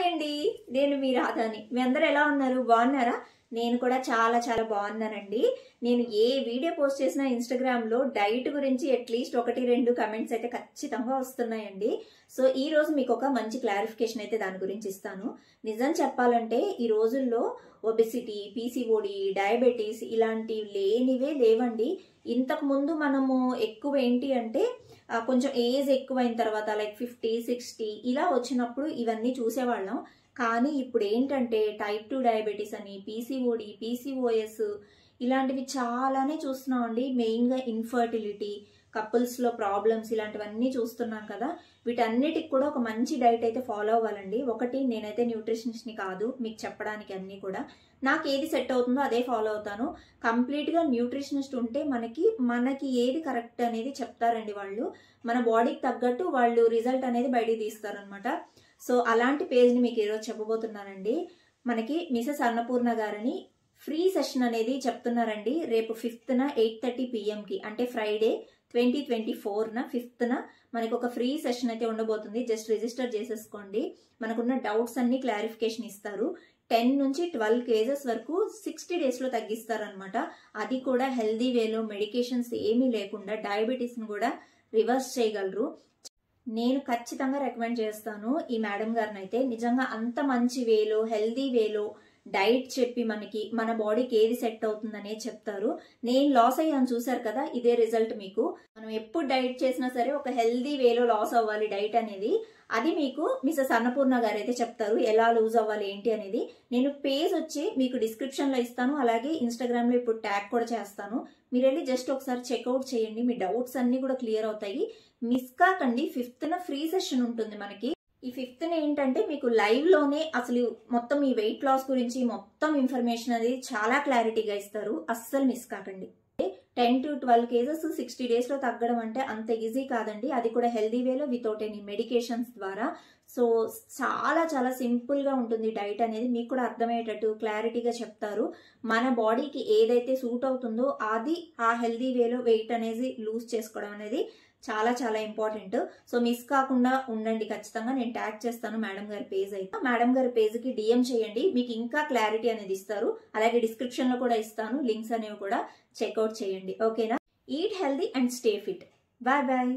Hi అండి, నేను మీ రాధాని. మీ అందరూ ఎలా ఉన్నారు? బాగున్నారా? నేను కూడా చాలా చాలా బాగున్నానండి. నేను ఏ వీడియో పోస్ట్ చేసినా ఇన్స్టాగ్రామ్లో డైట్ గురించి అట్లీస్ట్ 1-2 కమెంట్స్ అయితే ఖచ్చితంగా వస్తున్నాయండి. సో ఈ రోజు మీకు ఒక మంచి క్లారిఫికేషన్ అయితే దాని గురించి ఇస్తాను. నిజం చెప్పాలంటే ఈ రోజుల్లో ఒబెసిటీ, పీసీఓడి, డయాబెటీస్ ఇలాంటివి లేనివే లేవండి. ఇంతకు ముందు మనము ఎక్కువ ఏంటి అంటే కొంచెం ఏజ్ ఎక్కువైన తర్వాత లైక్ 50, 60 ఇలా వచ్చినప్పుడు ఇవన్నీ చూసేవాళ్ళం. కానీ ఇప్పుడు ఏంటంటే టైప్ 2 డయాబెటీస్ అని, పీసీఓడి, పీసీఓఎస్ ఇలాంటివి చాలానే చూస్తున్నాం అండి. మెయిన్గా ఇన్ఫర్టిలిటీ, కపుల్స్లో ప్రాబ్లమ్స్ ఇలాంటివన్నీ చూస్తున్నాం కదా. వీటన్నిటికి కూడా ఒక మంచి డైట్ అయితే ఫాలో అవ్వాలండి. ఒకటి, నేనైతే న్యూట్రిషనిస్ట్ని కాదు మీకు చెప్పడానికి, అన్నీ కూడా నాకు ఏది సెట్ అవుతుందో అదే ఫాలో అవుతాను. కంప్లీట్గా న్యూట్రిషనిస్ట్ ఉంటే మనకి ఏది కరెక్ట్ అనేది చెప్తారండి. వాళ్ళు మన బాడీకి తగ్గట్టు వాళ్ళు రిజల్ట్ అనేది బయటికి తీస్తారనమాట. సో అలాంటి పేజ్ని మీకు ఈరోజు చెప్పబోతున్నానండి. మనకి మిసెస్ అన్నపూర్ణ గారని ఫ్రీ సెషన్ అనేది చెప్తున్నారండి. రేపు 5th 8:30 PM అంటే ఫ్రైడే 2024 5th మనకు ఒక ఫ్రీ సెషన్ అయితే ఉండబోతుంది. జస్ట్ రిజిస్టర్ చేసేసుకోండి. మనకున్న డౌట్స్ అన్ని క్లారిఫికేషన్ ఇస్తారు. 10 నుంచి 12 కేజెస్ వరకు 60 డేస్లో తగ్గిస్తారనమాట. అది కూడా హెల్దీ వేలో, మెడికేషన్స్ ఏమీ లేకుండా డయాబెటీస్ని కూడా రివర్స్ చేయగలరు. నేను ఖచ్చితంగా రికమెండ్ చేస్తాను ఈ మేడం గారిని అయితే. నిజంగా అంత మంచి వేలో, హెల్దీ వేలో డైట్ చెప్పి మన బాడీకి ఏది సెట్ అవుతుందనే చెప్తారు. నేను లాస్ అయ్యాను చూసారు కదా, ఇదే రిజల్ట్ మీకు. మనం ఎప్పుడు డైట్ చేసినా సరే ఒక హెల్దీ వేలో లాస్ అవ్వాలి డైట్ అనేది. అది మీకు మిసెస్ అన్నపూర్ణ గారు అయితే చెప్తారు, ఎలా లూజ్ అవ్వాలి ఏంటి అనేది. నేను పేజ్ వచ్చి మీకు డిస్క్రిప్షన్లో ఇస్తాను, అలాగే ఇన్స్టాగ్రామ్లో ఇప్పుడు ట్యాగ్ కూడా చేస్తాను. మీరు వెళ్ళి జస్ట్ ఒకసారి చెక్అవుట్ చేయండి, మీ డౌట్స్ అన్ని కూడా క్లియర్ అవుతాయి. మిస్ కాకండి. 5th ఫ్రీ సెషన్ ఉంటుంది మనకి. ఈ 5th ఏంటంటే మీకు లైవ్ లోనే అసలు మొత్తం ఈ వెయిట్ లాస్ గురించి మొత్తం ఇన్ఫర్మేషన్ అనేది చాలా క్లారిటీగా ఇస్తారు. అస్సలు మిస్ కాకండి. 10 to 12 కేజెస్ 60 డేస్లో తగ్గడం అంటే అంత ఈజీ కాదండి. అది కూడా హెల్దీ వేలో, వితౌట్ ఎనీ మెడికేషన్స్ ద్వారా. సో చాలా చాలా సింపుల్గా ఉంటుంది డైట్ అనేది. మీకు కూడా అర్థమయ్యేటట్టు క్లారిటీగా చెప్తారు. మన బాడీకి ఏదైతే సూట్ అవుతుందో అది ఆ హెల్దీ వేలో వెయిట్ అనేది లూజ్ చేసుకోవడం అనేది చాలా చాలా ఇంపార్టెంట్. సో మిస్ కాకుండా ఉండండి ఖచ్చితంగా. నేను ట్యాగ్ చేస్తాను మేడం గారి పేజ్ అయితే. మేడం గారి పేజ్కి DM చేయండి, మీకు ఇంకా క్లారిటీ అనేది ఇస్తారు. అలాగే డిస్క్రిప్షన్లో కూడా ఇస్తాను, లింక్స్ అనేవి కూడా చెక్అవుట్ చేయండి. ఓకేనా? Eat healthy and stay fit. Bye bye.